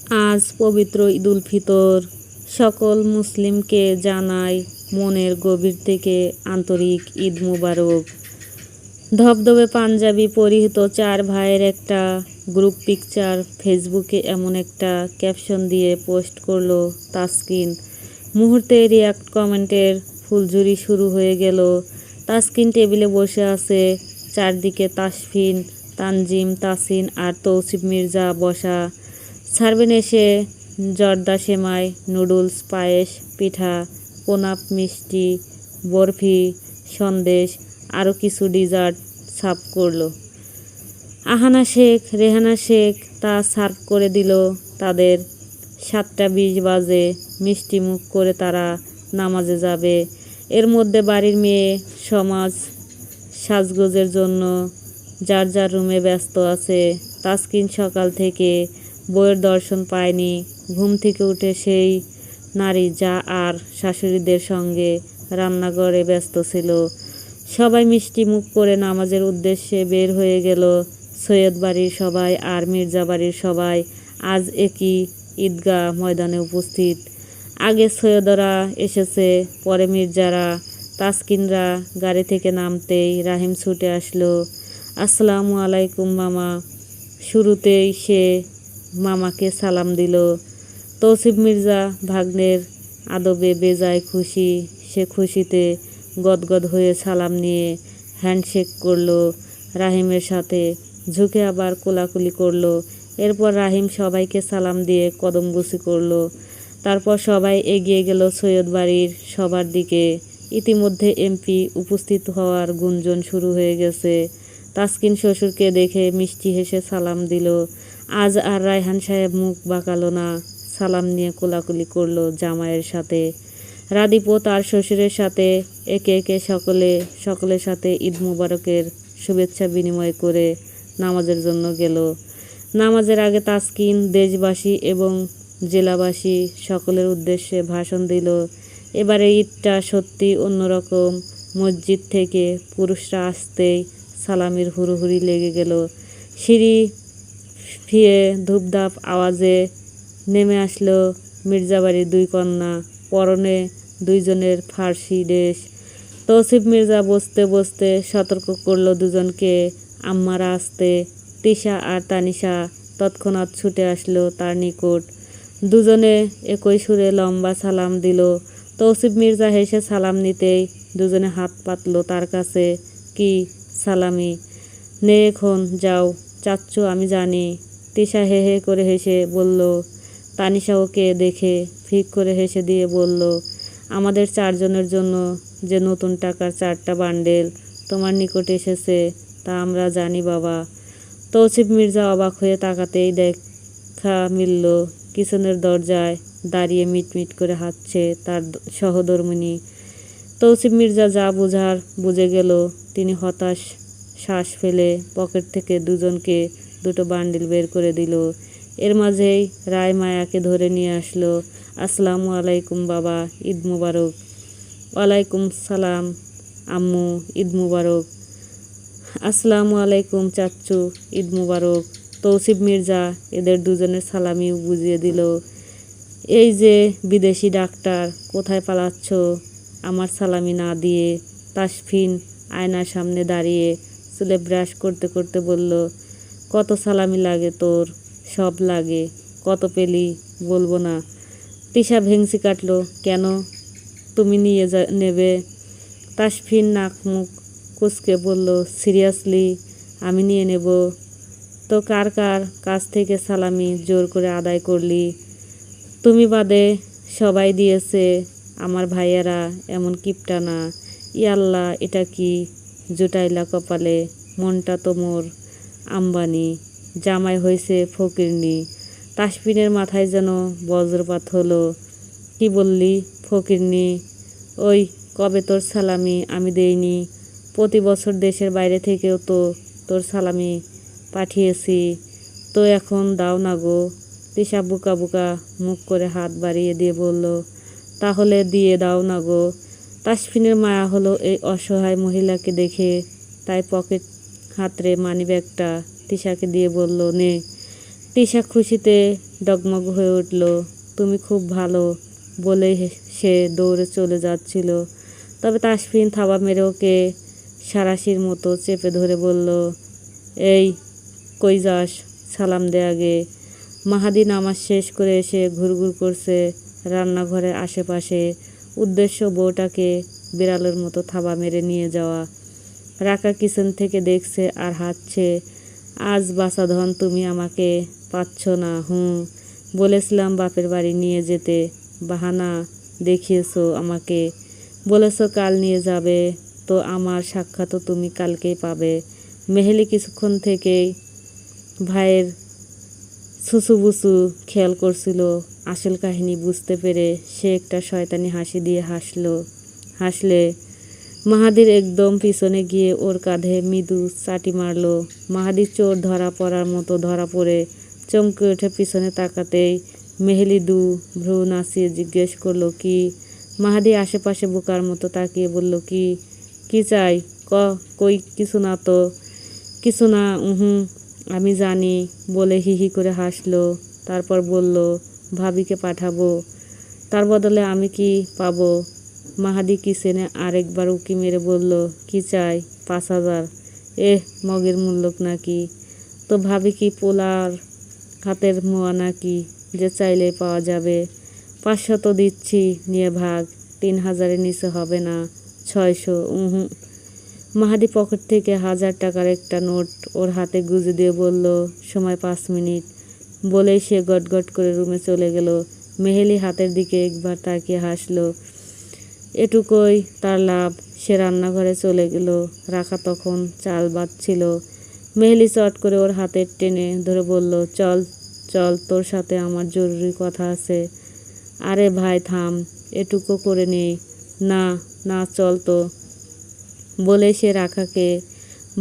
আজ পবিত্র ঈদুল ফিতর। সকল মুসলিমকে জানাই মনের গভীর থেকে আন্তরিক ঈদ মুবারক। ধবধবে পাঞ্জাবি পরিহিত চার ভাইয়ের একটা গ্রুপ পিকচার ফেসবুকে এমন একটা ক্যাপশন দিয়ে পোস্ট করলো তাসকিন। মুহূর্তে রিয়াক্ট কমেন্টের ফুলঝুরি শুরু হয়ে গেল। তাসকিন টেবিলে বসে আছে, চারদিকে তাসফিন, তানজিম, তাসিন আর তৌসিফ মির্জা বসা। সার্ভেন এসে জর্দা সেমাই, নুডলস, পায়েস, পিঠা, প্রণাপ, মিষ্টি, বরফি, সন্দেশ আরও কিছু ডিজার্ট সার্ভ করলো। আহানা শেখ, রেহানা শেখ তা সার্ভ করে দিল তাদের। 7:20 বাজে। মিষ্টি মুখ করে তারা নামাজে যাবে। এর মধ্যে বাড়ির মেয়ে সমাজ সাজগোজের জন্য যার যার রুমে ব্যস্ত আছে। তাসকিন সকাল থেকে বউয়ের দর্শন পায়নি। ঘুম থেকে উঠে সেই নারী যা আর শাশুড়িদের সঙ্গে রান্নাঘরে ব্যস্ত ছিল। সবাই মিষ্টি মুখ করে নামাজের উদ্দেশ্যে বের হয়ে গেল। সৈয়দ বাড়ির সবাই আর মির্জা বাড়ির সবাই আজ একই ঈদগাহ ময়দানে উপস্থিত। আগে সৈয়দরা এসেছে, পরে মির্জারা। তাসকিনরা গাড়ি থেকে নামতেই রাহিম ছুটে আসলো। আসসালামু আলাইকুম মামা। শুরুতেই সে মামাকে সালাম দিল। তৌসিফ মির্জা ভাগ্নের আদবে বেজায় খুশি। সে খুশিতে গদগদ হয়ে সালাম নিয়ে হ্যান্ডশেক করলো রাহিমের সাথে, ঝুঁকে আবার কোলাকুলি করলো। এরপর রাহিম সবাইকে সালাম দিয়ে কদমবুসি করলো। তারপর সবাই এগিয়ে গেল সৈয়দ বাড়ির সবার দিকে। ইতিমধ্যে এমপি উপস্থিত হওয়ার গুঞ্জন শুরু হয়ে গেছে। তাসকিন শ্বশুরকে দেখে মিষ্টি হেসে সালাম দিল। আজ আর রায়হান সাহেব মুখ বাঁকালো না, সালাম নিয়ে কোলাকুলি করলো জামাইয়ের সাথে। রাদীপও তার শ্বশুরের সাথে একে একে সকলের সাথে ঈদ মুবারকের শুভেচ্ছা বিনিময় করে নামাজের জন্য গেল। নামাজের আগে তাসকিন দেশবাসী এবং জেলাবাসী সকলের উদ্দেশ্যে ভাষণ দিল। এবারে ঈদটা সত্যি অন্যরকম। মসজিদ থেকে পুরুষরা আসতেই সালামির হুড়োহুড়ি লেগে গেল। সিঁড়ি ফিয়ে ধূপধাপ আওয়াজে নেমে আসলো মির্জাবাড়ির দুই কন্যা, পরনে দুইজনের ফার্সি ড্রেস। তৌসিফ মির্জা বসতে বসতে সতর্ক করলো দুজনকে আম্মারা আসতে। তিশা আর তানিশা তৎক্ষণাৎ ছুটে আসলো তার নিকট। দুজনে একই সুরে লম্বা সালাম দিল। তৌসিফ মির্জা হেসে সালাম নিতেই দুজনে হাত পাতলো তার কাছে। কি সালামি নে, এখন যাও চাচ্চু, আমি জানি। তিশা হে হে করে হেসে বলল। তানিশা ওকে দেখে ফিক করে হেসে দিয়ে বলল, আমাদের চারজনের জন্য যে নতুন টাকার 4টা বান্ডেল তোমার নিকট এসেছে তা আমরা জানি বাবা। তৌসিফ মির্জা অবাক হয়ে তাকাতেই দেখা মিলল কিচেনের দরজায় দাঁড়িয়ে মিটমিট করে হাসছে তার সহধর্মিণী। তৌসিফ মির্জা যা বুঝার বুঝে গেল। তিনি হতাশ শ্বাস ফেলে পকেট থেকে দুজনকে 2টো বান্ডিল বের করে দিল। এর মাঝেই রায় মায়াকে ধরে নিয়ে আসলো। আসসালামু আলাইকুম বাবা, ঈদ মুবারক। ওয়ালাইকুম সালাম আম্মু, ঈদ মুবারক। আসসালামু আলাইকুম চাচ্চু, ঈদ মুবারক। তৌসিফ মির্জা এদের দুজনের সালামিও বুঝিয়ে দিল। এই যে বিদেশি ডাক্তার, কোথায় পালাচ্ছ আমার সালামি না দিয়ে? তাসফিন আয়নার সামনে দাঁড়িয়ে চুলে ব্রাশ করতে করতে বলল, কত সালামি লাগে তোর? সব লাগে। কত পেলি বলবো না? তিশা ভেংসি কাটলো। কেন, তুমি নিয়ে নেবে? তাসফিন নাক মুখ কুচকে বলল, সিরিয়াসলি আমি নিয়ে নেব? তো কার কার কাছ থেকে সালামি জোর করে আদায় করলি? তুমি বাদে সবাই দিয়েছে। আমার ভাইয়েরা এমন কিপটা না। ইয়াল্লা, এটা কি জুটাইলা কপালে? মনটা তো মোর আম্বানি, জামাই হয়েছে ফকিরনি। তাসফিনের মাথায় যেন বজ্রপাত হলো। কি বললি ফকিরনি? ওই কবে তোর সালামি আমি দেইনি? প্রতি বছর দেশের বাইরে থেকেও তো তোর সালামি পাঠিয়েছি, তো এখন দাও না গো। তিশা বুকা বুকা মুখ করে হাত বাড়িয়ে দিয়ে বলল, তাহলে দিয়ে দাও না গো। তাসফিনের মায়া হলো এই অসহায় মহিলাকে দেখে, তাই পকেট হাতড়ে মানিব্যাগটা তিশাকে দিয়ে বলল, নে। তিশা খুশিতে ডগমগ হয়ে উঠল। তুমি খুব ভালো বলে সে দৌড়ে চলে যাচ্ছিল। তবে তাসফিন থাবা মেরে ওকে সারাশির মতো চেপে ধরে বলল, এই কই যাস, সালাম দে আগে। মাহাদি নামাজ শেষ করে এসে ঘুরঘুর করছে রান্নাঘরের আশেপাশে। উদ্দেশ্য বউটাকে বিড়ালের মতো থাবা মেরে নিয়ে যাওয়া। রাকা কিচেন থেকে দেখছে আর হাসছে। আজ বাছাধন তুমি আমাকে পাচ্ছ না। বলেছিলাম বাপের বাড়ি নিয়ে যেতে, বাহানা দেখিয়েছো আমাকে। বলেছ কাল নিয়ে যাবে, তো আমার সাক্ষাৎও তুমি কালকেই পাবে। মেহেলি কিছুক্ষণ থেকেই ভাইয়ের সুসুবুসু খেয়াল করছিল। আসল কাহিনী বুঝতে পেরে সে একটা শয়তানি হাসি দিয়ে হাসলে মাহাদির একদম পিছনে গিয়ে ওর কাঁধে মৃদু চাটি মারল। মাহাদির চোর ধরা পড়ার মতো ধরা পড়ে চমকে উঠে পিছনে তাকাতেই মেহেলি ভ্রু নাচিয়ে জিজ্ঞেস করলো, কি? মাহাদি আশেপাশে বোকার মতো তাকিয়ে বলল, কি চাই? কই কিছু না তো। কিছু না, আমি জানি বলে হিহি করে হাসলো। তারপর বলল, ভাবিকে পাঠাবো, তার বদলে আমি কি পাবো? মাহাদি কিচেনে আরেকবার উকি মেরে বলল, কি চাই? 5,000। মগের মূল্যক নাকি? তো ভাবি কি পোলার হাতের মোয়া নাকি যে চাইলেই পাওয়া যাবে? 500 তো দিচ্ছি, নিয়ে ভাগ। 3,000-এর নিচে হবে না। 600। মাহাদি পকেট থেকে 1,000 টাকার একটা নোট ওর হাতে গুজে দিয়ে বলল, সময় 5 মিনিট। বলেই সে গটগট করে রুমে চলে গেল। মেহেলি হাতের দিকে একবার তাকিয়ে হাসলো। এটুকুই তার লাভ। সে রান্নাঘরে চলে গেল। রাখা তখন চাল বাঁধছিল। মেহেলি চট করে ওর হাতে টেনে ধরে বলল, চল চল, তোর সাথে আমার জরুরি কথা আছে। আরে ভাই থাম, এটুকু করে নেই। না না, চল তো। বলে সে রাখাকে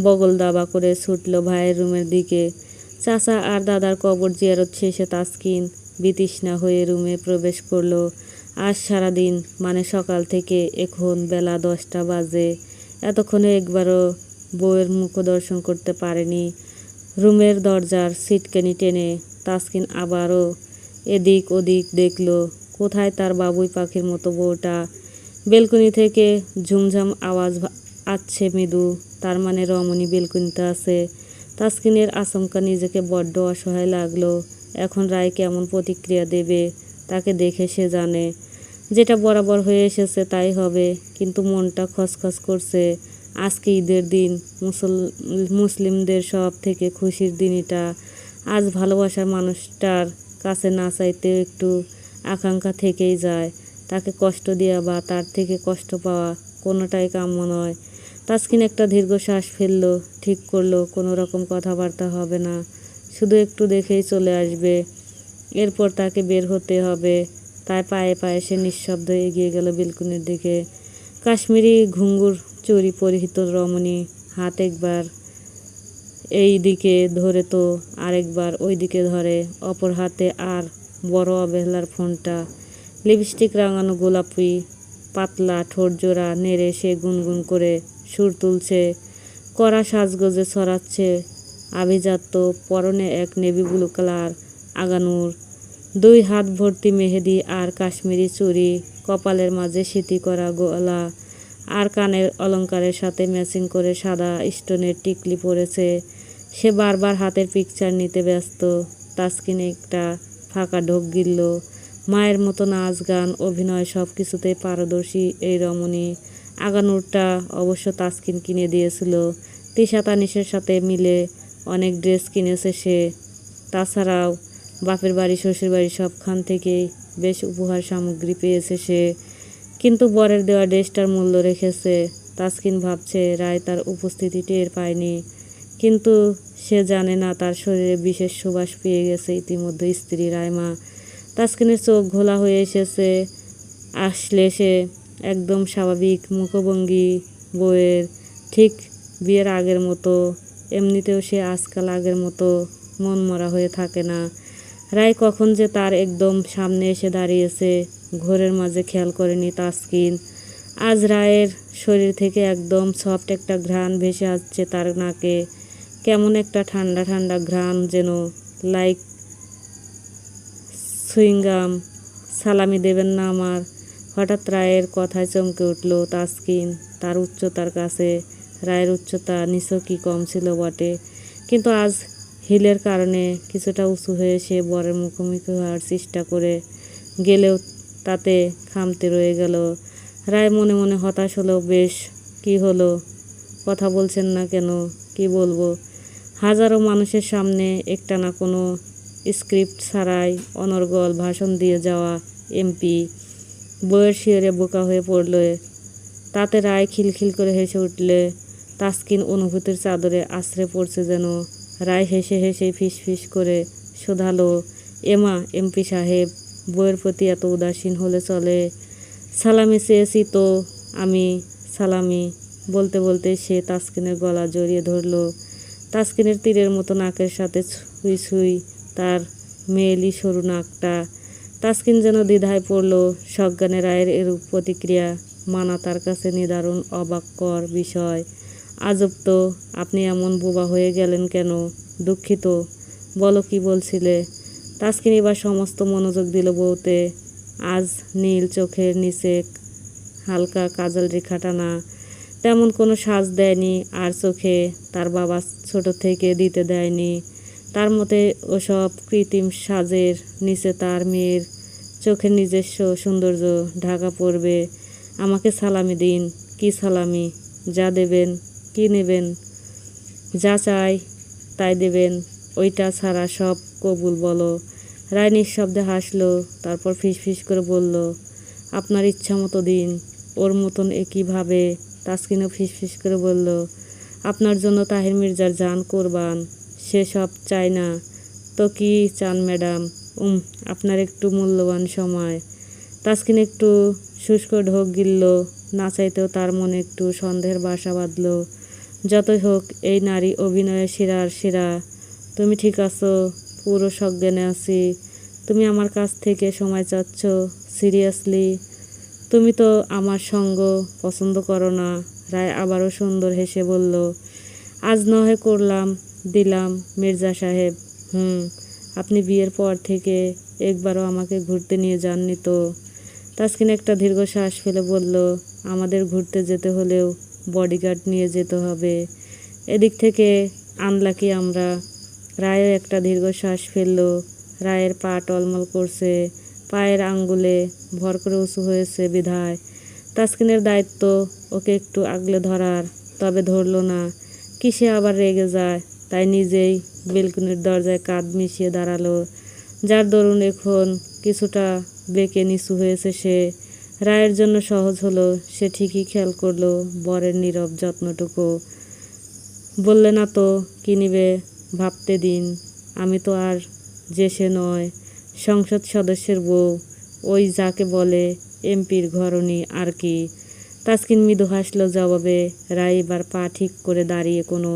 বগল দাবা করে ছুটল ভাইয়ের রুমের দিকে। চাচা আর দাদার কবর জিয়ারত শেষে তাসকিন বিতৃষ্ণা হয়ে রুমে প্রবেশ করলো। আজ সারাদিন, মানে সকাল থেকে এখন বেলা 10টা বাজে, এতক্ষণে একবারও বউয়ের মুখ দর্শন করতে পারেনি। রুমের দরজার সিটকানি টেনে তাসকিন আবারও এদিক ওদিক দেখল। কোথায় তার বাবুই পাখির মতো বউটা? বেলকনি থেকে ঝুমঝাম আওয়াজ আসছে মৃদু। তার মানে রমণী বেলকনিতে আছে। তাসকিনের আচমকা নিজেকে বড্ড অসহায় লাগলো। এখন রায় কেমন প্রতিক্রিয়া দেবে তাকে দেখে সে জানে, যেটা বরাবর হয়ে এসেছে তাই হবে। কিন্তু মনটা খসখস করছে। আজকে ঈদের দিন, মুসলিমদের সব থেকে খুশির দিন এটা। আজ ভালোবাসার মানুষটার কাছে না চাইতেও একটু আকাঙ্ক্ষা থেকেই যায়। তাকে কষ্ট দেওয়া বা তার থেকে কষ্ট পাওয়া কোনোটাই কাম্য নয়। তাসকিন একটা দীর্ঘশ্বাস ফেলল। ঠিক করলো কোনো রকম কথাবার্তা হবে না, শুধু একটু দেখেই চলে আসবে। এরপর তাকে বের হতে হবে। তাই পায়ে পায়ে সে নিঃশব্দ এগিয়ে গেল বেলকনির দিকে। কাশ্মীরি ঘুঙ্গুর চুড়ি পরিহিত রমণী হাত একবার এই দিকে ধরে তো আরেকবার ওই দিকে ধরে। অপর হাতে আর বড় অবহেলার ফোনটা। লিপস্টিক রাঙানো গোলাপি পাতলা ঠোঁট জোড়া নেড়ে সে গুনগুন করে সুর তুলছে। কড়া সাজগোজে ছড়াচ্ছে আভিজাত্য। পরনে এক নেভি ব্লু কালার আগানুর, 2 হাত ভর্তি মেহেদি আর কাশ্মীরি চুড়ি, কপালের মাঝে সিঁথি করা গলা আর কানের অলংকারের সাথে ম্যাচিং করে সাদা স্টোনের টিকলি পরেছে। সে বারবার হাতের পিকচার নিতে ব্যস্ত। তাসকিন একটা ফাঁকা ঢোক গিলল। মায়ের মতো নাচ গান অভিনয় সব কিছুতেই পারদর্শী এই রমণী। আগানুরটা অবশ্য তাসকিন কিনে দিয়েছিল। তিশা তানিশের সাথে মিলে অনেক ড্রেস কিনেছে সে। তাছাড়াও বাপের বাড়ি শ্বশুর বাড়ি সবখান থেকেই বেশ উপহার সামগ্রী পেয়েছে সে। কিন্তু বরের দেওয়া ড্রেসটার মূল্য রেখেছে। তাসকিন ভাবছে রায় তার উপস্থিতি টের পায়নি, কিন্তু সে জানে না তার শরীরে বিশেষ সুবাস পেয়ে গেছে ইতিমধ্যে স্ত্রী রায়মা। তাসকিনের চোখ ঘোলা হয়ে এসেছে। আসলে সে একদম স্বাভাবিক মুখভঙ্গি বউয়ের, ঠিক বিয়ের আগের মতো। এমনিতেও সে আজকাল আগের মতো মনমরা হয়ে থাকে না। রায় কখন যে তার একদম সামনে এসে দাঁড়িয়েছে ঘোরের মাঝে খেয়াল করেনি তাসকিন। আজ রায়ের শরীর থেকে একদম সফট একটা ঘ্রাণ ভেসে আসছে তার নাকে। কেমন একটা ঠান্ডা ঠান্ডা ঘ্রাণ, যেন লাইক সুইংগাম, সালামি দেবেন না আমার? হঠাৎ রায়ের কথায় চমকে উঠল তাসকিন। তার উচ্চতার কাছে রায়ের উচ্চতা নিছকই কম ছিল বটে, কিন্তু আজ হিলের কারণে কিছুটা উঁচু হয়ে সে বরের মুখোমুখি হওয়ার চেষ্টা করে গেলেও তাতে খামতে রয়ে গেল। রায় মনে মনে হতাশ হলো। বেশ, কি হলো? কথা বলছেন না কেন? কি বলবো? হাজারো মানুষের সামনে একটানা কোনো স্ক্রিপ্ট ছাড়াই অনর্গল ভাষণ দিয়ে যাওয়া এমপি বইয়ের শিয়রে বোকা হয়ে পড়ল। তাতে রায় খিলখিল করে হেসে উঠলে তাসকিন অনুভূতির চাদরে আছড়ে পড়ছে যেন। রায় হেসে হেসে ফিসফিস করে শোধালো, এমা এমপি সাহেব, বইয়ের প্রতি এত উদাসীন হলে চলে? সালামি চেয়েছি তো আমি। সালামি বলতে বলতে সে তাসকিনের গলা জড়িয়ে ধরল। তাসকিনের তীরের মতো নাকের সাথে ছুঁই ছুঁই তার মেয়েলি সরু নাকটা। তাসকিন যেন দ্বিধায় পড়ল। সজ্ঞানে রায়ের এরূপ প্রতিক্রিয়া মানা তার কাছে নিদারুণ অবাককর বিষয়। আজব তো, আপনি এমন বোবা হয়ে গেলেন কেন? দুঃখিত, বলো কি বলছিলে? তাসকিন এবার সমস্ত মনোযোগ দিল বউতে। আজ নীল চোখের নিচে হালকা কাজল রেখা টানা, তেমন কোনো সাজ দেয়নি, আর চোখে তার বাবা ছোট থেকে দিতে দেয়নি। তার মতে ওসব কৃত্রিম সাজের নিচে তার মেয়ের চোখের নিজস্ব সৌন্দর্য ঢাকা পড়বে। আমাকে সালামি দিন। কি সালামি? যা দেবেন। কি নেবেন? যা চাই তাই দেবেন, ওইটা ছাড়া সব কবুল বলো। রায় নিঃশব্দে হাসলো, তারপর ফিসফিস করে বলল, আপনার ইচ্ছা মতো দিন। ওর মতন একইভাবে তাসকিনও ফিসফিস করে বলল, আপনার জন্য তাহির মির্জার জান কোরবান। সে সব চায় না তো কি চান ম্যাডাম? আপনার একটু মূল্যবান সময়। তাসকিন একটু শুষ্ক ঢোক গিলল। না চাইতেও তার মনে একটু সন্দেহের বাসা বাঁধল। যতই হোক এই নারী অভিনয়ে সেরার সেরা। তুমি ঠিক আছো? পুরো সজ্ঞানে আছি। তুমি আমার কাছ থেকে সময় চাচ্ছ? সিরিয়াসলি? তুমি তো আমার সঙ্গ পছন্দ করো না। রায় আবারও সুন্দর হেসে বলল, আজ নহে করলাম দিলাম মির্জা সাহেব। আপনি বিয়ের পর থেকে একবারও আমাকে ঘুরতে নিয়ে যাননি তো? তাসকিন একটা দীর্ঘশ্বাস ফেলে বলল, আমাদের ঘুরতে যেতে হলেও বডিগার্ড নিয়ে যেতে হবে। এদিক থেকে আনলাকি আমরা। রায়ও একটা দীর্ঘশ্বাস ফেলল। রায়ের পা টলমল করছে, পায়ের আঙ্গুলে ভর করে উঁচু হয়েছে বিধায় তাসকিনের দায়িত্ব ওকে একটু আগলে ধরার। তবে ধরল না। কিসে আবার রেগে যায়, তাই নিজেই বেলকুনির দরজায় কাঁধ মিশিয়ে দাঁড়ালো, যার দরুন এখন কিছুটা বেঁকে নিচু হয়েছে সে। রায়ের জন্য সহজ হলো। সে ঠিকই খেয়াল করলো বরের নীরব যত্নটুকু। বললে না তো কি নিবে? ভাবতে দিন। আমি তো আর যে সে নয়, সংসদ সদস্যের বউ, ওই যাকে বলে এমপির ঘরণী আর কি। তাসকিন মৃদু হাসল জবাবে। রায় এবার পা ঠিক করে দাঁড়িয়ে কোনো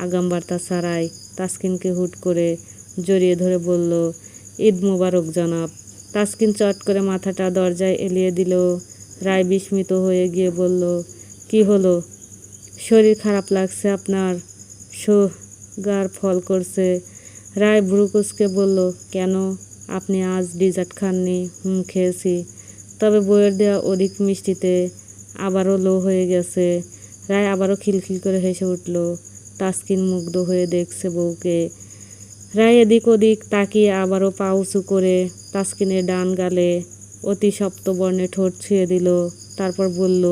আগামবার্তা ছাড়াই তাসকিনকে হুট করে জড়িয়ে ধরে বলল, ঈদ মোবারক জনাব। তাসকিন চট করে মাথাটা দরজায় এলিয়ে দিল। রায় বিস্মিত হয়ে গিয়ে বলল, কি হলো? শরীর খারাপ লাগছে আপনার? সুগার ফল করছে। রায় ভ্রু কুঁচকে বলল, কেন? আপনি আজ ডিজার্ট খাননি? খেয়েছি, তবে বইয়ের দেওয়া অধিক মিষ্টিতে আবারও লো হয়ে গেছে। রায় আবারও খিলখিল করে হেসে উঠল। তাসকিন মুগ্ধ হয়ে দেখছে বউকে। রায় এদিক ওদিক তাকিয়ে আবারও পা উঁচু করে তাসকিনের ডান গালে অতি সপ্তবর্ণে ঠোঁট ছুঁয়ে দিল। তারপর বলল,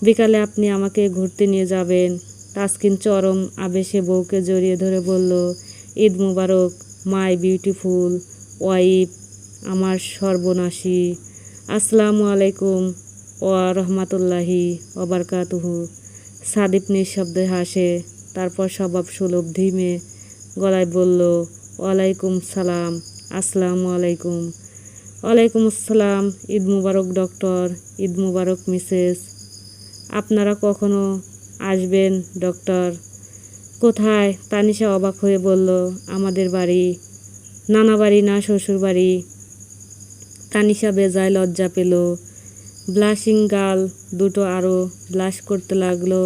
বিকালে আপনি আমাকে ঘুরতে নিয়ে যাবেন। তাসকিন চরম আবেশে বউকে জড়িয়ে ধরে বলল, ঈদ মুবারক মাই বিউটিফুল ওয়াইফ, আমার সর্বনাশী। আসসালামু আলাইকুম ওয়া রহমাতুল্লাহি ওয়া বারাকাতুহু। সাদিপ নিঃশব্দে হাসে, তারপর স্বভাব সুলভ ধীমে গলায় বলল, ওয়ালাইকুম সালাম। আসসালামু আলাইকুম। ওয়ালাইকুম আসসালাম। ঈদ মুবারক ডক্টর। ঈদ মুবারক মিসেস। আপনারা কখনো আসবেন ডক্টর? কোথায়? তানিশা অবাক হয়ে বলল, আমাদের বাড়ি। নানা বাড়ি না শ্বশুর বাড়ি? তানিশা বেজায় লজ্জা পেল। ব্লাশিং গার্ল দুটো আরও ব্লাশ করতে লাগলো।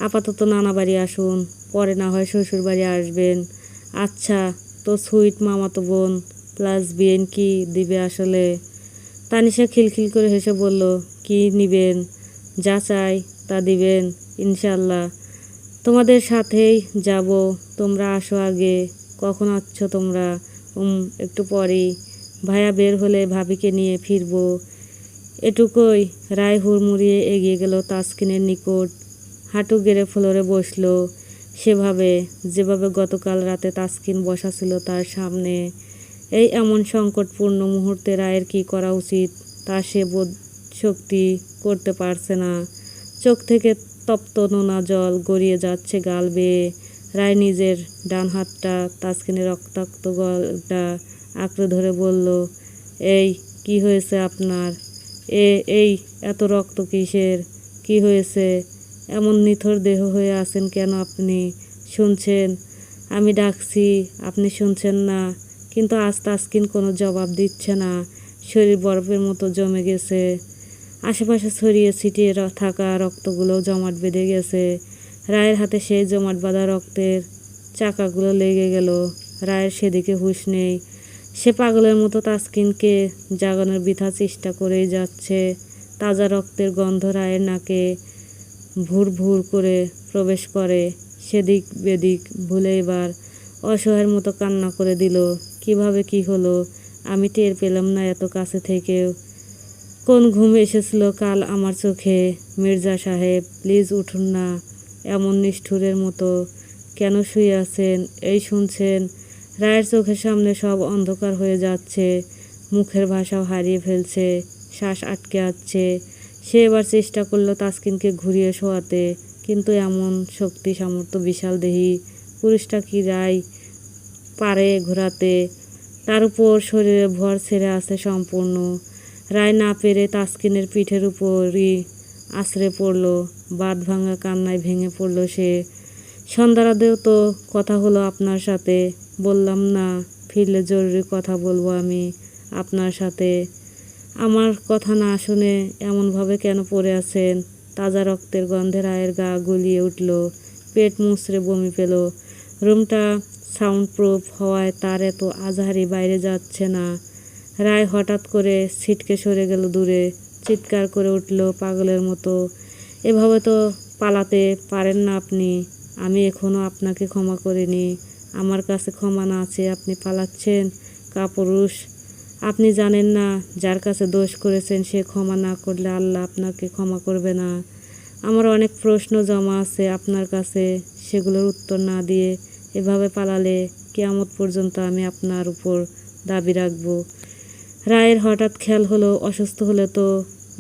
আপাতত নানা বাড়ি আসুন, পরে না হয় শ্বশুর বাড়ি আসবেন। আচ্ছা তো সুইট মামাতো বোন, প্লাস বিএন কি দিবে আসলে? তানিশা খিলখিল করে হেসে বলল, কি নিবেন? যা চাই তা দিবেন ইনশাল্লাহ। তোমাদের সাথেই যাব, তোমরা আসো আগে। কখন আসছো তোমরা? একটু পরেই। ভাইয়া বের হলে ভাবিকে নিয়ে ফিরবো। এটুকুই। রায় হুড়মুড়িয়ে এগিয়ে গেল তাসকিনের নিকট। হাঁটু গেড়ে ফ্লোরে বসল সেভাবে যেভাবে গতকাল রাতে তাসকিন বসা ছিল তার সামনে। এই এমন সংকটপূর্ণ মুহূর্তে রায়ের কি করা উচিত তা সে বোধ শক্তি করতে পারছে না। চোখ থেকে তপ্ত নোনা জল গড়িয়ে যাচ্ছে গাল বেয়ে। রায় নিজের ডান হাতটা তাসকিনের রক্তাক্ত গলটা আঁকড়ে ধরে বলল, এই কি হয়েছে আপনার? এই এত রক্ত কিসের? কি হয়েছে? এমন নিথর দেহ হয়ে আছেন কেন আপনি? শুনছেন? আমি ডাকছি, আপনি শুনছেন না। কিন্তু আজ তাসকিন কোনো জবাব দিচ্ছে না। শরীর বরফের মতো জমে গেছে। আশেপাশে ছড়িয়ে ছিটিয়ে থাকা রক্তগুলো জমাট বেঁধে গেছে। রায়ের হাতে সেই জমাট বাঁধা রক্তের চাকাগুলো লেগে গেল। রায়ের সেদিকে হুঁশ নেই। সে পাগলের মতো তাসকিনকে জাগানোর বৃথা চেষ্টা করেই যাচ্ছে। তাজা রক্তের গন্ধ রায়ের নাকে ভুর ভুর করে প্রবেশ করে। সেদিক বেদিক ভুলে এবার অসহায়ের মতো কান্না করে দিল। কিভাবে কি হলো? আমি টের পেলাম না এত কাছে থেকেও। কোন ঘুম এসেছিল কাল আমার চোখে? মির্জা সাহেব, প্লিজ উঠুন না। এমন নিষ্ঠুরের মতো কেন শুয়ে আছেন? এই শুনছেন? রায়ের চোখের সামনে সব অন্ধকার হয়ে যাচ্ছে। মুখের ভাষাও হারিয়ে ফেলছে। শ্বাস আটকে আসছে। সে এবার চেষ্টা করলো তাসকিনকে ঘুরিয়ে শোয়াতে, কিন্তু এমন শক্তি সামর্থ্য বিশাল দেহী পুরুষটা কি রায় পারে ঘোরাতে? তার উপর শরীরে ভর ছেড়ে আছে সম্পূর্ণ। রায় না পেরে তাসকিনের পিঠের উপরই আছড়ে পড়ল। বাঁধ ভাঙা কান্নায় ভেঙে পড়ল সে। সন্ধ্যারাতেও তো কথা হলো আপনার সাথে। বললাম না ফিরলে জরুরি কথা বলবো আমি আপনার সাথে। আমার কথা না শুনে এমনভাবে কেন পড়ে আছেন? তাজা রক্তের গন্ধে রায়ের গা গুলিয়ে উঠল। পেট মুচড়ে বমি পেল। রুমটা সাউন্ড প্রুফ হওয়ায় তার এত আজহারি বাইরে যাচ্ছে না। রায় হঠাৎ করে ছিটকে সরে গেল দূরে। চিৎকার করে উঠল পাগলের মতো, এভাবে তো পালাতে পারেন না আপনি। আমি এখনো আপনাকে ক্ষমা করিনি। আমার কাছে ক্ষমা না চেয়ে আপনি পালাচ্ছেন? কাপুরুষ! আপনি জানেন না যার কাছে দোষ করেছেন সে ক্ষমা না করলে আল্লাহ আপনাকে ক্ষমা করবে না। আমার অনেক প্রশ্ন জমা আছে আপনার কাছে। সেগুলোর উত্তর না দিয়ে এভাবে পালালে কিয়ামত পর্যন্ত আমি আপনার উপর দাবি রাখব। রায়ের হঠাৎ খেয়াল হলো অসুস্থ হলে তো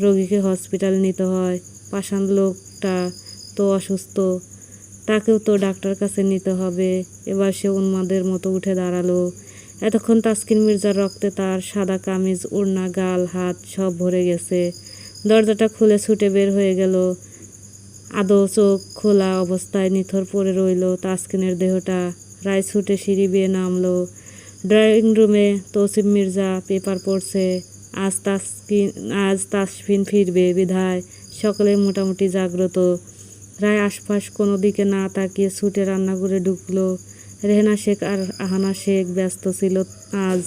রোগীকে হসপিটালে নিতে হয়। পাষাণ লোকটা তো অসুস্থ, তাকেও তো ডাক্তার কাছে নিতে হবে। এবার সে উন্মাদের মতো উঠে দাঁড়ালো। এতক্ষণ তাসকিন মির্জার রক্তে তার সাদা কামিজ, ওড়না, গাল, হাত সব ভরে গেছে। দরজাটা খুলে ছুটে বের হয়ে গেল। আদৌ চোখ খোলা অবস্থায় নিথর পড়ে রইল তাসকিনের দেহটা। রায় ছুটে সিঁড়ি বেয়ে নামলো। ড্রয়িং রুমে তৌসিফ মির্জা পেপার পড়ছে। আজ তাসফিন ফিরবে বিধায় সকলে মোটামুটি জাগ্রত। রায় আশপাশ কোনো দিকে না তাকিয়ে ছুটে রান্নাঘরে ঢুকলো। রেহেনা শেখ আর আহানা শেখ ব্যস্ত ছিল আজ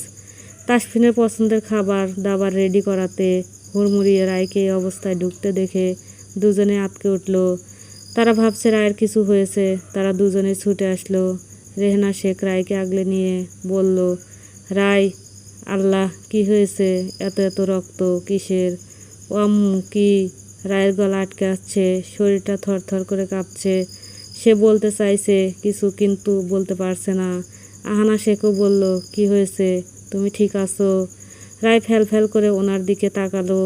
তাসফিনের পছন্দের খাবার দাবার রেডি করাতে। হুড়মুড়িয়ে রায়কে এই অবস্থায় ঢুকতে দেখে দুজনে আঁতকে উঠল। তারা ভাবছে রায়ের কিছু হয়েছে। তারা দুজনে ছুটে আসলো। রেহেনা শেখ রায়কে আগলে নিয়ে বলল, রায়, আল্লাহ, কি হয়েছে? এত এত রক্ত কিসের? ও আম্মু, কি? রায়ের গলা আটকে আসছে। শরীরটা থরথর করে কাঁপছে। সে বলতে চাইছে কিছু কিন্তু বলতে পারছে না। আহানা শেখও বলল, কি হয়েছে? তুমি ঠিক আছো? রায় ফ্যাল ফ্যাল করে ওনার দিকে তাকালো।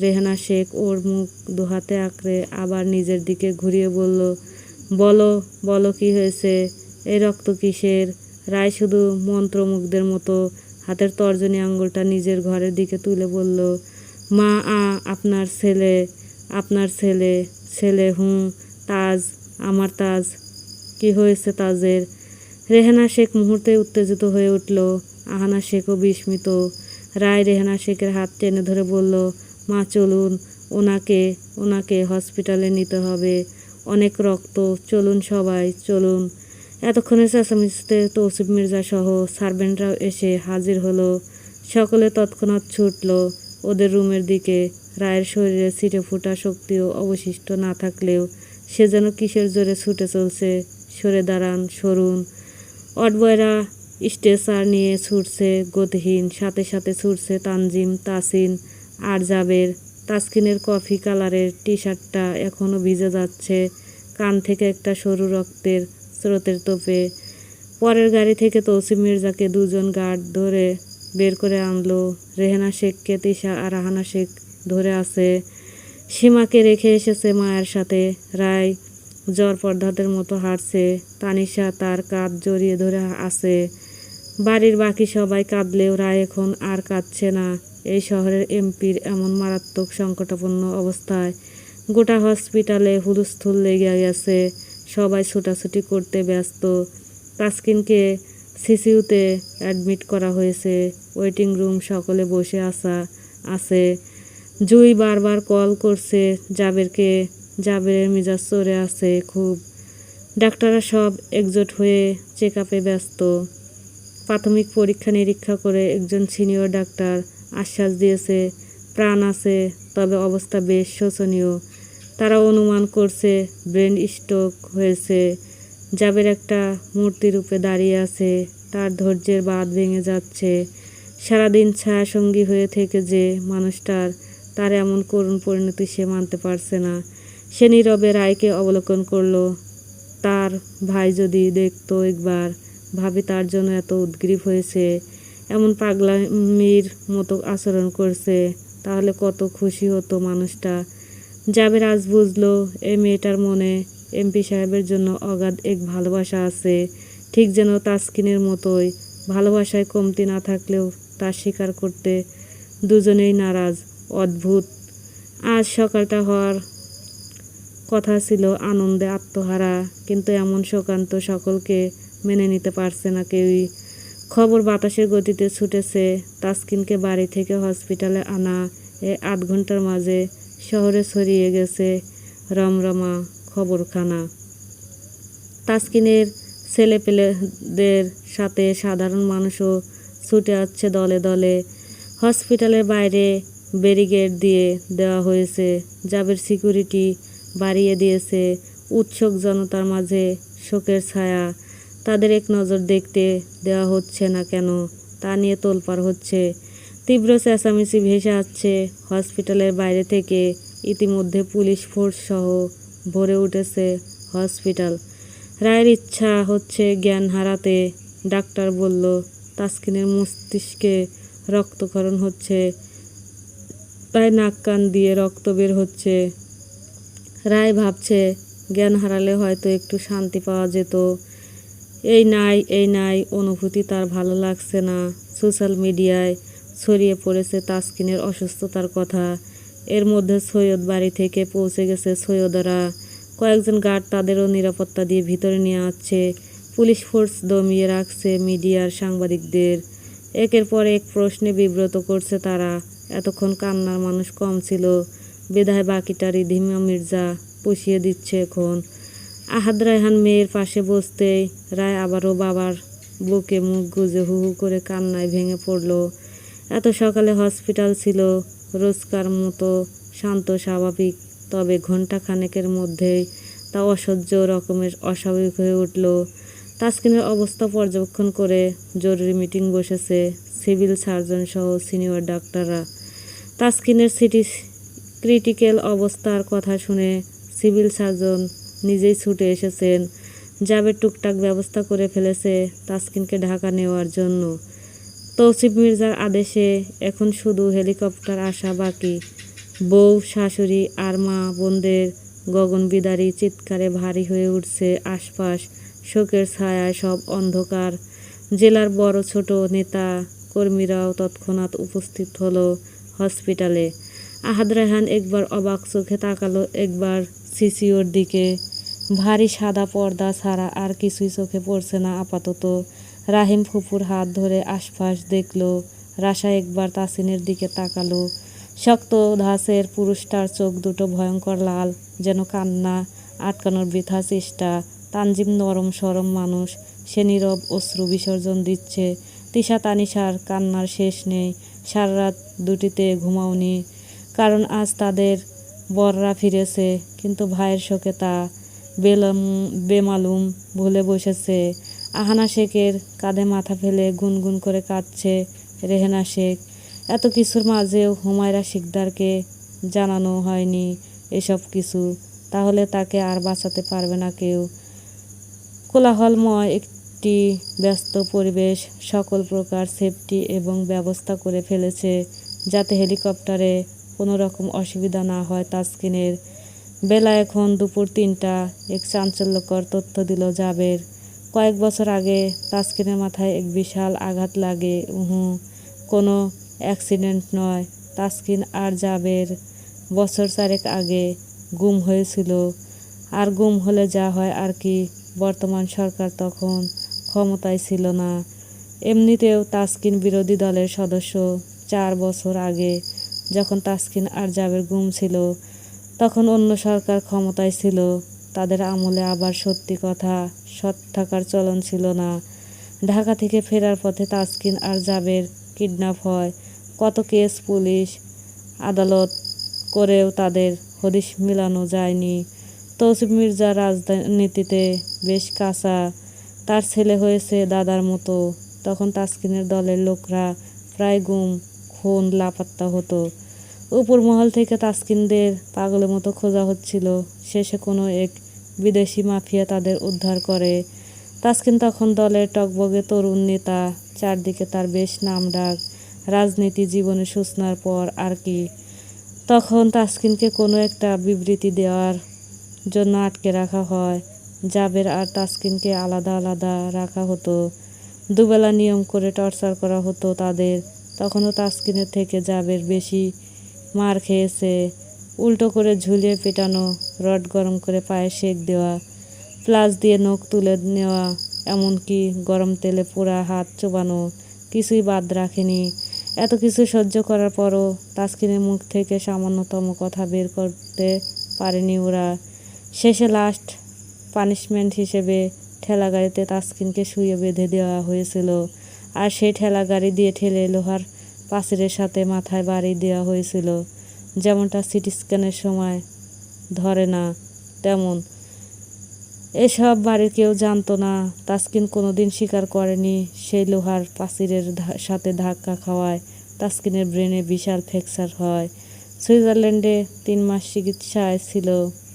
রেহেনা শেখ ওর মুখ দুহাতে আঁকড়ে আবার নিজের দিকে ঘুরিয়ে বলল, বলো বলো কি হয়েছে? এই রক্ত কিসের? রায় শুধু মন্ত্রমুগ্ধের মতো হাতের তর্জনী আঙুলটা নিজের ঘরের দিকে তুলে বলল, মা, আপনার ছেলে, আপনার ছেলে, ছেলে, তাজ, আমার তাজ। কি হয়েছে তাজের? রেহেনা শেখ মুহূর্তে উত্তেজিত হয়ে উঠল। আহানা শেখও বিস্মিত। রায় রেহেনা শেখের হাত টেনে ধরে বলল, মা চলুন, ওনাকে হসপিটালে নিতে হবে। অনেক রক্ত, চলুন সবাই চলুন। এতক্ষণে চেঁচামেচিতে তৌসিফ মির্জা সহ সার্ভেন্টরাও এসে হাজির হলো। সকলে তৎক্ষণাৎ ছুটল ওদের রুমের দিকে। রায়ের শরীরে ছিটে ফোটা শক্তিও অবশিষ্ট না থাকলেও সে যেন কিসের জোরে ছুটে চলছে। সরে দাঁড়ান, সরুন। অটবয়রা স্ট্রেচার নিয়ে ছুটছে গতিহীন, সাথে সাথে ছুটছে তানজিম, তাসিন আর জাবের। তাসকিনের কফি কালারের টি শার্টটা এখনও ভিজে যাচ্ছে, কান থেকে একটা সরু রক্তের স্রোতের তোপে। পরের গাড়ি থেকে তৌসিফ মির্জাকে দুজন গার্ড ধরে বের করে আনলো। রেহেনা শেখকে তিশা আর রাহানা শেখ ধরে আছে। সীমাকে রেখে এসেছে মায়ের সাথে। রায় জড়পদার্থের মতো হাঁটছে। তানিশা তার কাঁধ জড়িয়ে ধরে আছে। বাড়ির বাকি সবাই কাঁদলেও রায় এখন আর কাঁদছে না। এই শহরের এমপির এমন মারাত্মক সংকটাপন্ন অবস্থায় গোটা হসপিটালে হুলস্থুল লেগে গেছে। সবাই ছোটাছুটি করতে ব্যস্ত। তাসকিনকে সিসিইউতে অ্যাডমিট করা হয়েছে। ওয়েটিং রুম সকলে বসে আছে। জুই বারবার কল করছে জাবেরকে। জাবেরের মেজাজ চড়ে আছে খুব। ডাক্তাররা সব একজোট হয়ে চেক আপে ব্যস্ত। প্রাথমিক পরীক্ষা নিরীক্ষা করে একজন সিনিয়র ডাক্তার আশ্বাস দিয়েছে প্রাণ আছে, তবে অবস্থা বেশ শোচনীয়। তারা অনুমান করছে ব্রেন স্ট্রোক হয়েছে। জাবের একটা মূর্তিরূপে দাঁড়িয়ে আছে। তার ধৈর্যের বাঁধ ভেঙে যাচ্ছে। সারাদিন ছায়াসঙ্গী হয়ে থেকে যে মানুষটার তার এমন করুণ পরিণতি সে মানতে পারছে না। সে নীরবে রায়কে অবলোকন করলো। তার ভাই যদি দেখতো একবার, ভাবি তার জন্য এত উদ্গ্রীব হয়েছে, এমন পাগলামির মতো আচরণ করছে, তাহলে কত খুশি হতো মানুষটা। জাবের আজ বুঝলো এই মেয়েটার মনে এমপি সাহেবের জন্য অগাধ এক ভালোবাসা আছে, ঠিক যেন তাসকিনের মতোই। ভালোবাসায় কমতি না থাকলেও তা স্বীকার করতে দুজনেই নারাজ। অদ্ভুত। আজ সকালটা হওয়ার কথা ছিল আনন্দে আত্মহারা, কিন্তু এমন শোকান্ত সকলকে মেনে নিতে পারছে না কেউই। খবর বাতাসের গতিতে ছুটেছে। তাসকিনকে বাড়ি থেকে হসপিটালে আনা এই 8 ঘন্টার মাঝে শহরে ছড়িয়ে গেছে রমরমা খবরখানা। তাসকিনের ছেলেপেলেদের সাথে সাধারণ মানুষও ছুটে আসছে দলে দলে। হসপিটালের বাইরে ব্যারিকেড দিয়ে দেওয়া হয়েছে। জাবের সিকিউরিটি বাড়িয়ে দিয়েছে। উৎসুক জনতার মাঝে শোকের ছায়া। তাদের এক নজর দেখতে দেওয়া হচ্ছে না কেন তা নিয়ে তোলপাড় হচ্ছে। তীব্র চেঁচামেচি ভেসে আসছে হসপিটালের বাইরে থেকে। ইতিমধ্যে পুলিশ ফোর্স সহ ভরে উঠেছে হসপিটাল। রায়ের ইচ্ছা হচ্ছে জ্ঞান হারাতে। ডাক্তার বলল তাসকিনের মস্তিষ্কে রক্তক্ষরণ হচ্ছে, তাই নাক কান দিয়ে রক্ত বের হচ্ছে। রায় ভাবছে জ্ঞান হারালে হয়তো একটু শান্তি পাওয়া যেত। এই নাই অনুভূতি তার ভালো লাগছে না। সোশ্যাল মিডিয়ায় ছড়িয়ে পড়েছে তাসকিনের অসুস্থতার কথা। এর মধ্যে সৈয়দ বাড়ি থেকে পৌঁছে গেছে সৈয়দরা। কয়েকজন গার্ড তাদেরও নিরাপত্তা দিয়ে ভিতরে নিয়ে আসছে। পুলিশ ফোর্স দমিয়ে রাখছে মিডিয়ার সাংবাদিকদের। একের পর এক প্রশ্নে বিব্রত করছে তারা। এতক্ষণ কান্নার মানুষ কম ছিল, বিধায় বাকিটা রিধিমা মির্জা পুষিয়ে দিচ্ছে এখন। আহাদ রায়হান মেয়ের পাশে বসতেই রায় আবারও বাবার বুকে মুখ গুজে হু হু করে কান্নায় ভেঙে পড়ল। এত সকালে হসপিটাল ছিল রোজকার মতো শান্ত স্বাভাবিক, তবে ঘণ্টাখানেকের মধ্যেই তা অসহ্য রকমের অস্বাভাবিক হয়ে উঠল। তাসকিনের অবস্থা পর্যবেক্ষণ করে জরুরি মিটিং বসেছে সিভিল সার্জন সহ সিনিয়র ডাক্তাররা। তাসকিনের ক্রিটিক্যাল অবস্থার কথা শুনে সিভিল সার্জন নিজেই ছুটে এসেছেন। জাবের টুকটাক ব্যবস্থা করে ফেলেছে তাসকিনকে ঢাকা নেওয়ার জন্য। তৌসিফ মির্জার আদেশে এখন শুধু হেলিকপ্টার আসা বাকি। বউ, শাশুড়ি আর মা বোনদের গগনবিদারী চিৎকারে ভারী হয়ে উঠছে আশপাশ। শোকের ছায়ায় সব অন্ধকার। জেলার বড় ছোট নেতা কর্মীরাও তৎক্ষণাৎ উপস্থিত হলো হসপিটালে। আহাদ রায়হান একবার অবাক চোখে তাকালো, একবার সিসিওর দিকে। ভারী সাদা পর্দা ছাড়া আর কিছুই চোখে পড়ছে না আপাতত। রাহিম ফুপুর হাত ধরে আশপাশ দেখল। রাশা একবার তাসিনের দিকে তাকালো। শক্ত ধাঁচের পুরুষটার চোখ দুটো ভয়ঙ্কর লাল, যেন কান্না আটকানোর বৃথা চেষ্টা। তানজিম নরম সরম মানুষ, সে নীরব অশ্রু বিসর্জন দিচ্ছে। তিশা তানিশার কান্নার শেষ নেই। সারা রাত দুটিতে ঘুমাওনি, কারণ আজ তাদের বররা ফিরেছে, কিন্তু ভাইয়ের শোকে তা বেমালুম ভুলে বসেছে। আহানা শেখের কাঁধে মাথা ফেলে গুনগুন করে কাঁদছে রেহেনা শেখ। এত কিছুর মাঝেও হুমায়রা শিকদারকে জানানো হয়নি এসব কিছু, তাহলে তাকে আর বাঁচাতে পারবে না কেউ। কোলাহলময় একটি ব্যস্ত পরিবেশ সকল প্রকার সেফটি এবং ব্যবস্থা করে ফেলেছে যাতে হেলিকপ্টারে কোনো রকম অসুবিধা না হয় তাসকিনের। বেলা এখন দুপুর ৩টা। এক চাঞ্চল্যকর তথ্য দিল জাবের। কয়েক বছর আগে তাসকিনের মাথায় এক বিশাল আঘাত লাগে। কোনো অ্যাক্সিডেন্ট নয়। তাসকিন আর জাবের বছর ৪ আগে গুম হয়েছিল। আর গুম হলে যা হয় আর কি। বর্তমান সরকার তখন ক্ষমতায় ছিল না। এমনিতেও তাসকিন বিরোধী দলের সদস্য। ৪ বছর আগে যখন তাসকিন আর জাবের গুম ছিল, তখন অন্য সরকার ক্ষমতায় ছিল। তাদের আমলে আবার সত্যি কথা সৎ থাকার চলন ছিল না। ঢাকা থেকে ফেরার পথে তাসকিন আর জাবের কিডন্যাপ হয়। কত কেস পুলিশ আদালত করেও তাদের হদিশ মিলানো যায়নি। তৌসিফ মির্জা রাজনীতিতে বেশ কাঁচা। তার ছেলে হয়েছে দাদার মতো। তখন তাসকিনের দলের লোকরা প্রায় গুম, খুন, লাপাত্তা হতো। উপর মহল থেকে তাসকিনদের পাগলের মতো খোঁজা হচ্ছিল। শেষে কোনো এক বিদেশি মাফিয়া তাদের উদ্ধার করে। তাসকিন তখন দলের টগবগে তরুণ নেতা। চারদিকে তার বেশ নামডাক। রাজনীতি জীবনের সূচনার পর আর কি। তখন তাসকিনকে কোনো একটা বিবৃতি দেওয়ার জন্য আটকে রাখা হয়। জাবের আর তাসকিনকে আলাদা আলাদা রাখা হতো। দুবেলা নিয়ম করে টর্চার করা হতো তাদের। তখনও তাসকিনের থেকে জাবের বেশি মার খেয়েছে। উল্টো করে ঝুলিয়ে পেটানো, রড গরম করে পায়ে সেঁক দেওয়া, প্লাস দিয়ে নখ তুলে নেওয়া, এমনকি গরম তেলে পোড়া হাত চোবানো, কিছুই বাদ রাখেনি। এত কিছু সহ্য করার পরও তাসকিনের মুখ থেকে সামান্যতম কথা বের করতে পারেনি ওরা। শেষে লাস্ট পানিশমেন্ট হিসেবে ঠেলাগাড়িতে তাসকিনকে শুইয়ে বেঁধে দেওয়া হয়েছিল। আর সেই ঠেলাগাড়ি দিয়ে ঠেলে লোহার পাঁচিলের সাথে মাথায় বাড়ি দেওয়া হয়েছিল, যেমনটা সিটি স্ক্যানের সময় ধরে না তেমন। এসব বাড়ির কেউ জানতো না। তাসকিন কোনোদিন স্বীকার করেনি সেই লোহার পাঁচিলের সাথে ধাক্কা খাওয়ায় তাসকিনের ব্রেনে বিশাল ফ্র্যাকচার হয়। সুইজারল্যান্ডে ৩ মাস চিকিৎসায় ছিল,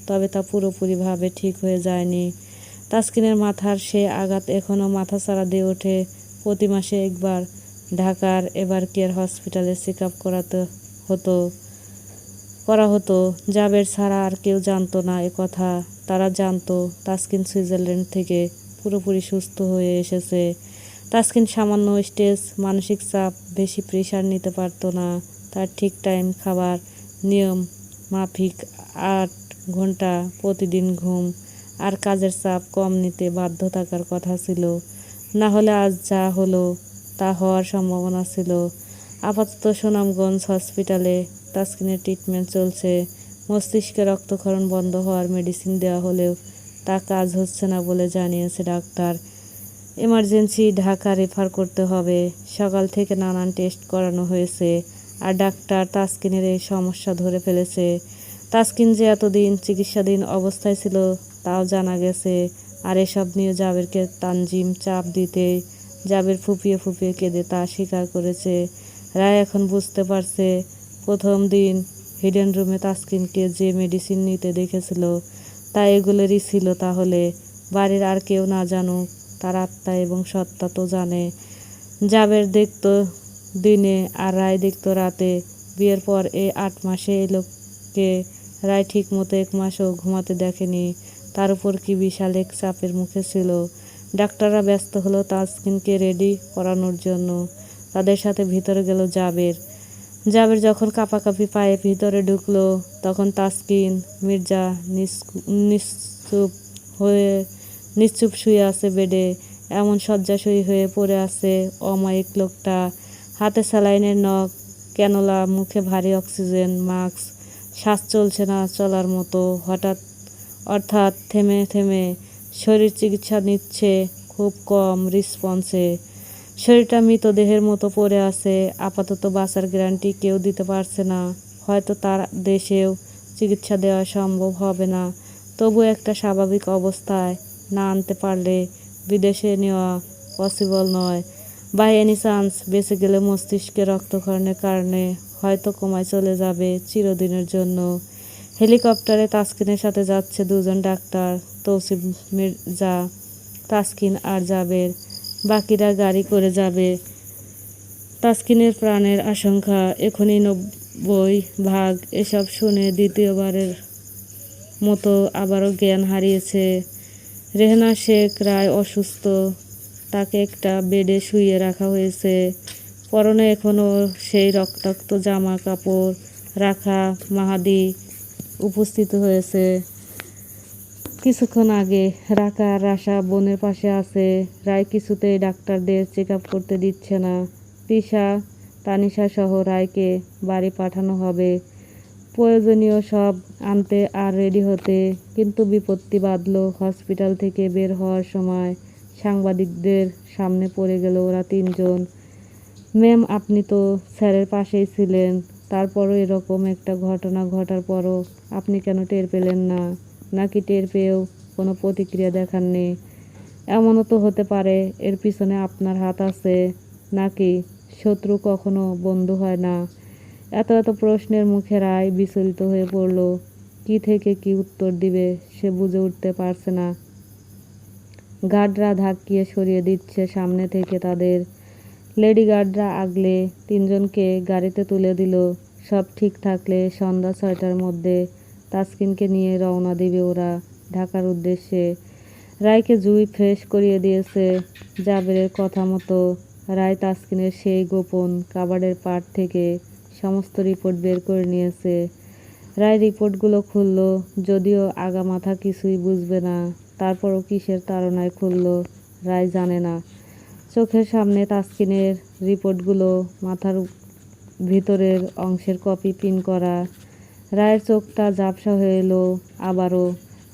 তবে তা পুরোপুরিভাবে ঠিক হয়ে যায়নি। তাসকিনের মাথার সে আঘাত এখনও মাথাচাড়া দিয়ে ওঠে। প্রতি মাসে একবার ঢাকার এভার কেয়ার হসপিটালে চেক আপ করা হতো। জাবের ছাড়া আর কেউ জানতো না একথা। তারা জানতো তাসকিন সুইজারল্যান্ড থেকে পুরোপুরি সুস্থ হয়ে এসেছে। তাসকিন সামান্য স্ট্রেস, মানসিক চাপ, বেশি প্রেশার নিতে পারতো না। তার ঠিক টাইম খাবার, নিয়ম মাফিক ৮ ঘন্টা প্রতিদিন ঘুম, আর কাজের চাপ কম নিতে বাধ্য থাকার কথা ছিল। না হলে আজ যা হলো তা হওয়ার সম্ভাবনা ছিল। আপাতত সুনামগঞ্জ হসপিটালে তাসকিনের ট্রিটমেন্ট চলছে। মস্তিষ্কে রক্তক্ষরণ বন্ধ হওয়ার মেডিসিন দেওয়া হলেও তা কাজ হচ্ছে না বলে জানিয়েছে ডাক্তার। এমার্জেন্সি ঢাকা রেফার করতে হবে। সকাল থেকে নানান টেস্ট করানো হয়েছে, আর ডাক্তার তাসকিনের এই সমস্যা ধরে ফেলেছে। তাসকিন যে এতদিন চিকিৎসাধীন অবস্থায় ছিল তাও জানা গেছে। আর এসব নিয়ে জাবেরকে তানজিম চাপ দিতেই জাবের ফুঁপিয়ে ফুঁপিয়ে কেঁদে তা স্বীকার করেছে। রায় এখন বুঝতে পারছে, প্রথম দিন হিডেন রুমে তাসকিনকে যে মেডিসিন নিতে দেখেছিল তা এগুলোরই ছিল। তাহলে বাড়ির আর কেউ না জানুক, তার আত্মা এবং সত্তা তো জানে। জাবের দেখত দিনে আর রায় দেখত রাতে। বিয়ের পর এই ৮ মাসে এই লোককে রায় ঠিক মতো ১ মাসও ঘুমাতে দেখেনি। তার উপর কি বিশাল এক চাপের মুখে ছিল। ডাক্তাররা ব্যস্ত হলো তাসকিনকে রেডি করানোর জন্য। তাদের সাথে ভিতরে গেল জাবের। যখন কাঁপাকাঁপি পায়ে ভিতরে ঢুকলো, তখন তাসকিন মির্জা নিশ্চুপ শুয়ে আছে বেডে। এমন শয্যাশয়ী হয়ে পড়ে আছে অমায়িক লোকটা। হাতে স্যালাইনের নখ, ক্যানোলা, মুখে ভারী অক্সিজেন মাস্ক। শ্বাস চলছে না চলার মতো। অর্থাৎ থেমে থেমে শরীর চিকিৎসা নিচ্ছে খুব কম রেসপন্সে। শরীরটা মৃতদেহের মতো পড়ে আছে। আপাতত বাঁচার গ্যারান্টি কেউ দিতে পারছে না। হয়তো তার দেশেও চিকিৎসা দেওয়া সম্ভব হবে না। তবু একটা স্বাভাবিক অবস্থায় না আনতে পারলে বিদেশে নেওয়া পসিবল নয়। বাই এনি চান্স বেঁচে গেলে মস্তিষ্কে রক্তক্ষরণের কারণে হয়তো কোমায় চলে যাবে চিরদিনের জন্য। হেলিকপ্টারে তাসকিনের সাথে যাচ্ছে দুজন ডাক্তার, তৌসিফ মির্জা, তাসকিন আর জাবের। বাকিরা গাড়ি করে যাবে। তাসকিনের প্রাণের আশঙ্কা এখনই 90%। এসব শুনে দ্বিতীয়বারের মতো আবারও জ্ঞান হারিয়েছে। রেহেনা শেখ রায় অসুস্থ। তাকে একটা বেডে শুইয়ে রাখা হয়েছে। পরনে এখনও সেই রক্তাক্ত জামা কাপড় রাখা। মাহাদি উপস্থিত হয়েছে কিছুক্ষণ আগে। রাকা আর রাশা বোনের পাশে আছে। রায় কিছুতেই ডাক্তারদের চেক আপ করতে দিচ্ছে না। তিশা, তানিশা সহ রায়কে বাড়ি পাঠানো হবে। প্রয়োজনীয় সব আনতে আর রেডি হতে। কিন্তু বিপত্তি বাধল হসপিটাল থেকে বের হওয়ার সময়। সাংবাদিকদের সামনে পড়ে গেল ওরা তিনজন। ম্যাম, আপনি তো স্যারের পাশেই ছিলেন। তারপরও এরকম একটা ঘটনা ঘটার পরও আপনি কেন টের পেলেন না? নাকি টের পেয়েও কোনো প্রতিক্রিয়া দেখাননি? এমনও তো হতে পারে এর পিছনে আপনার হাত আছে। নাকি শত্রু কখনো বন্ধু হয় না? এত এত প্রশ্নের মুখে রায় বিচলিত হয়ে পড়ল। কি থেকে কি উত্তর দিবে সে বুঝে উঠতে পারছে না। গার্ডরা ধাক্কিয়ে সরিয়ে দিচ্ছে সামনে থেকে তাদের। লেডি গার্ডরা আগলে তিনজনকে গাড়িতে তুলে দিল। সব ঠিক থাকলে সন্ধ্যা 6টার মধ্যে তাসকিনকে নিয়ে রওনা দিবে ওরা ঢাকার উদ্দেশ্যে। রায়কে জুই ফ্রেশ করিয়ে দিয়েছে জাবেরের কথা মতো। রায় তাসকিনের সেই গোপন কাবার্ডের পার্ট থেকে সমস্ত রিপোর্ট বের করে নিয়েছে। রায় রিপোর্টগুলো খুলল, যদিও আগামাথা কিছুই বুঝবে না। তারপরও কিসের তাড়নায় খুলল রায় জানে না। চোখের সামনে তাসকিনের রিপোর্টগুলো, মাথার ভিতরের অংশের কপি পিন করা। রায়ের চোখটা ঝাপসা হয়ে এলো আবারও।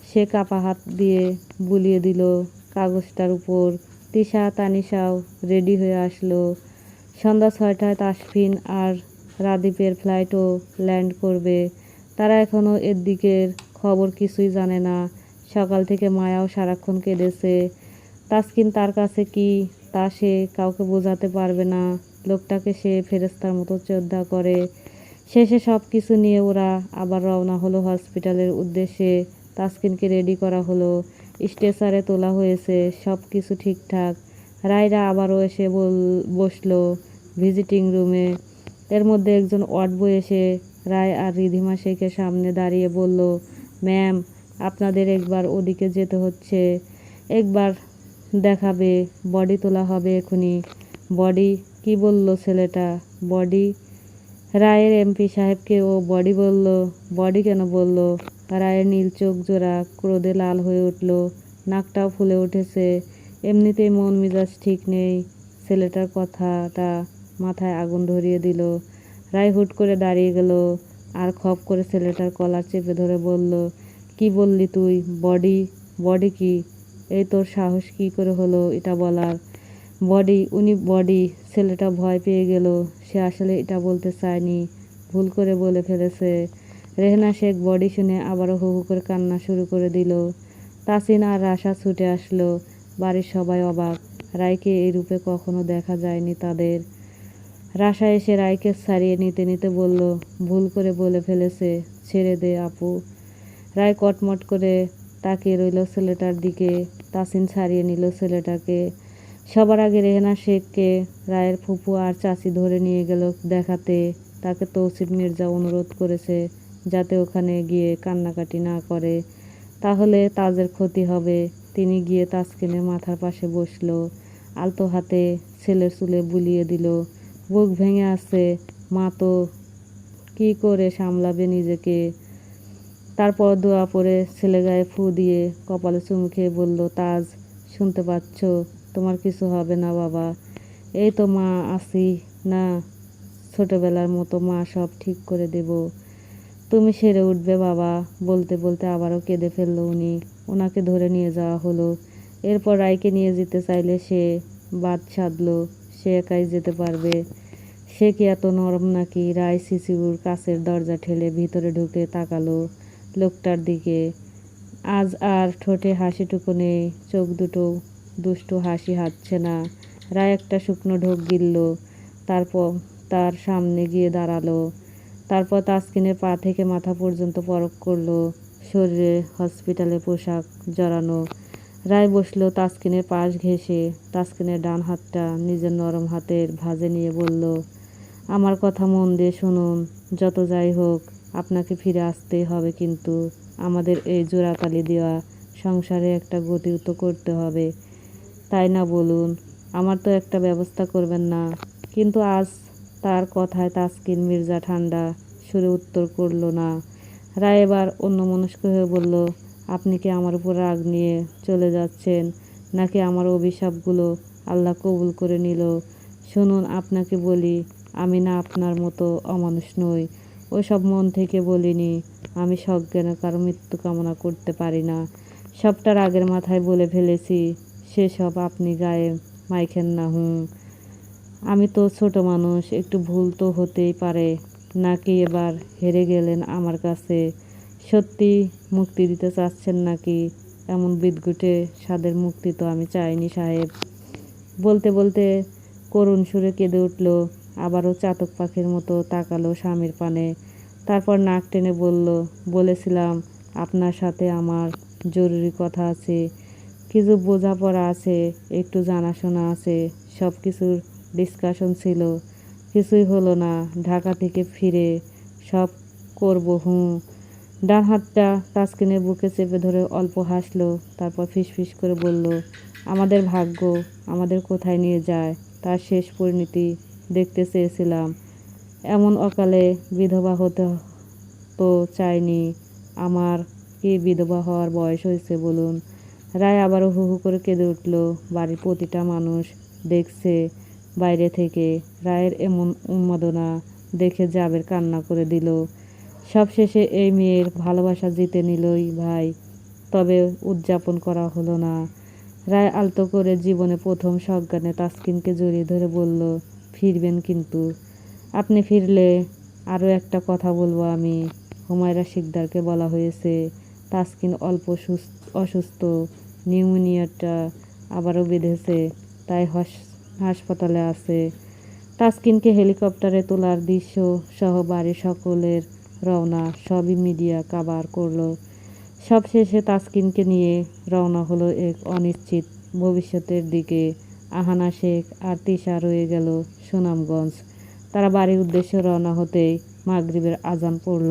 সে কাপা হাত দিয়ে বুলিয়ে দিল কাগজটার উপর। তিশা, তানিশাও রেডি হয়ে আসলো। সন্ধ্যা 6টায় তাসফিন আর রাদীপের ফ্লাইটও ল্যান্ড করবে। তারা এখনও এর দিকের খবর কিছুই জানে না। সকাল থেকে মায়াও সারাক্ষণ কেঁদেছে। তাসকিন তার কাছে কি তা সে কাউকে বোঝাতে পারবে না। লোকটাকে সে ফেরেশতার মতো শ্রদ্ধা করে। শেষে সব কিছু নিয়ে ওরা আবার রওনা হলো হসপিটালের উদ্দেশ্যে। তাসকিনকে রেডি করা হলো, স্ট্রেচারে তোলা হয়েছে, সব কিছু ঠিকঠাক। রায়রা আবারও এসে বসলো ভিজিটিং রুমে। এর মধ্যে একজন ওয়ার্ড বয় এসে রায় আর রিধিমা শেখের সামনে দাঁড়িয়ে বলল, ম্যাম, আপনাদের একবার ওদিকে যেতে হচ্ছে। একবার দেখাবে, বডি তোলা হবে এখনই। বডি? কি বলল ছেলেটা? বডি? রায়ের এমপি সাহেবকে ও বডি বলল? বডি কেন বলল? রায়ের নীল চোখ জোড়া ক্রোধে লাল হয়ে উঠল, নাকটাও ফুলে উঠেছে। এমনিতেই মন মেজাজ ঠিক নেই। ছেলেটার কথাটা মাথায় আগুন ধরিয়ে দিল। রায় হুট করে দাঁড়িয়ে গেল আর খপ করে ছেলেটার কলার চেপে ধরে বলল, কি বললি তুই? বডি? বডি কি? এই তোর সাহস কি করে হলো এটা বলার? বডি? উনি বডি? ছেলেটা ভয় পেয়ে গেল। সে আসলে এটা বলতে চায়নি, ভুল করে বলে ফেলেছে। রেহেনা শেখ বডি শুনে আবারও হু হু করে কান্না শুরু করে দিল। তাসিন আর রাশা ছুটে আসলো। বাড়ির সবাই অবাক। রায়কে এই রূপে কখনো দেখা যায়নি তাদের। রাশা এসে রায়কে ছাড়িয়ে নিতে নিতে বলল, ভুল করে বলে ফেলেছে, ছেড়ে দে আপু। রায় কটমট করে তাকিয়ে রইল ছেলেটার দিকে। তাসিন ছাড়িয়ে নিল ছেলেটাকে। সবার আগে রেহেনা শেখকে রায়ের ফুপু আর চাচি ধরে নিয়ে গেল দেখাতে। তাকে তৌসিফ মির্জা অনুরোধ করেছে যাতে ওখানে গিয়ে কান্নাকাটি না করে, তাহলে তাজের ক্ষতি হবে। তিনি গিয়ে তাসকিনের মাথার পাশে বসলো, আলতো হাতে ছেলের চুলে বুলিয়ে দিল। বুক ভেঙে আছে, মা তো কি করে সামলাবে নিজেকে। তারপর দোয়া পড়ে ছেলে গায়ে ফু দিয়ে কপালে চুমু খেয়ে বলল, তাজ, শুনতে পাচ্ছ? তোমার কিছু হবে না বাবা। এই তো মা আছি না, ছোটবেলার মতো মা সব ঠিক করে দেব। তুমি সেরে উঠবে বাবা। বলতে বলতে আবারও কেঁদে ফেলল উনি। ওনাকে ধরে নিয়ে যাওয়া হলো। এরপর রায়কে নিয়ে যেতে চাইলে সে বাদ সাধল সে একাই যেতে পারবে। সে কি এত নরম নাকি? রায় সিসিউর কাছের দরজা ঠেলে ভিতরে ঢুকে তাকালো লোকটার দিকে। আজ আর ঠোঁটে হাসিটুকু নেই, চোখ দুটো দুষ্টু হাসি হাসছে না। রায় একটা শুকনো ঢোক গিলল, তারপর তার সামনে গিয়ে দাঁড়ালো। তারপর তাসকিনের পা থেকে মাথা পর্যন্ত পরখ করলো। শরীরে হসপিটালের পোশাক জড়ানো। রায় বসলো তাসকিনের পাশ ঘেঁষে। তাসকিনের ডান হাতটা নিজের নরম হাতের ভাঁজে নিয়ে বলল, আমার কথা মন দিয়ে শুনুন। যত যাই হোক আপনাকে ফিরে আসতেই হবে, কিন্তু আমাদের এই জোড়াতালি দেওয়া সংসারে একটা গতি তো করতে হবে, তাই না বলুন? আমার তো একটা ব্যবস্থা করবেন না? কিন্তু আজ তার কথায় তাসকিন মির্জা ঠান্ডা সুরে উত্তর করল না। রায় এবার অন্যমনস্ক হয়ে বলল, আপনি কি আমার উপর রাগ নিয়ে চলে যাচ্ছেন, নাকি আমার অভিশাপগুলো আল্লাহ কবুল করে নিল? শুনুন, আপনাকে বলি, আমি না আপনার মতো অমানুষ নই। ওসব মন থেকে বলিনি। আমি সজ্ঞানে কারো মৃত্যু কামনা করতে পারি না। সবটা রাগের মাথায় বলে ফেলেছি। সেসব আপনি গায়ে মাইখেন না। আমি তো ছোট মানুষ, একটু ভুল তো হতেই পারে। নাকি এবার হেরে গেলেন আমার কাছে? সত্যি মুক্তি দিতে চাচ্ছেন নাকি? এমন বিদঘুটে স্বাদের মুক্তি তো আমি চাইনি সাহেব। বলতে বলতে করুণ সুরে কেঁদে উঠল। আবারও চাতক পাখির মতো তাকালো স্বামীর পানে। তারপর নাক টেনে বলল, বলেছিলাম আপনার সাথে আমার জরুরি কথা আছে, কিছু বোঝাপড়া আছে, একটু জানাশোনা আছে। সব কিছুর ডিসকাশন ছিল, কিছুই হলো না। ঢাকা থেকে ফিরে সব করব। ডান হাতটা তাসকিনের বুকে চেপে ধরে অল্প হাসলো, তারপর ফিসফিস করে বলল, আমাদের ভাগ্য আমাদের কোথায় নিয়ে যায় তার শেষ পরিণতি দেখতে চেয়েছিলাম। এমন অকালে বিধবা হতে তো চাইনি। আমার কি বিধবা হওয়ার বয়স হয়েছে বলুন? রায় আবারও হু হু করে কেঁদে উঠল। বাড়ির প্রতিটা মানুষ দেখছে বাইরে থেকে। রায়ের এমন উন্মাদনা দেখে জাবের কান্না করে দিল। সবশেষে এই মেয়ের ভালোবাসা জিতে নিলই ভাই, তবে উদযাপন করা হলো না। রায় আলতো করে জীবনে প্রথম সজ্ঞানে তাসকিনকে জড়িয়ে ধরে বলল, ফিরবেন কিন্তু? আপনি ফিরলে আরও একটা কথা বলবো আমি। হুমায়রা শিকদারকে বলা হয়েছে তাসকিন অল্প অসুস্থ, নিউমোনিয়াটা আবারও বেঁধেছে, তাই হাসপাতালে আছে। তাসকিনকে হেলিকপ্টারে তোলার দৃশ্য সহ বাড়ির সকলের রওনা, সবই মিডিয়া কাভার করলো। সবশেষে তাসকিনকে নিয়ে রওনা হলো এক অনিশ্চিত ভবিষ্যতের দিকে। আহানা শেখ আর তিশা রয়ে গেল সুনামগঞ্জ। তারা বাড়ির উদ্দেশ্যে রওনা হতেই মাগরিবের আজান পড়ল।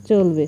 চলবে।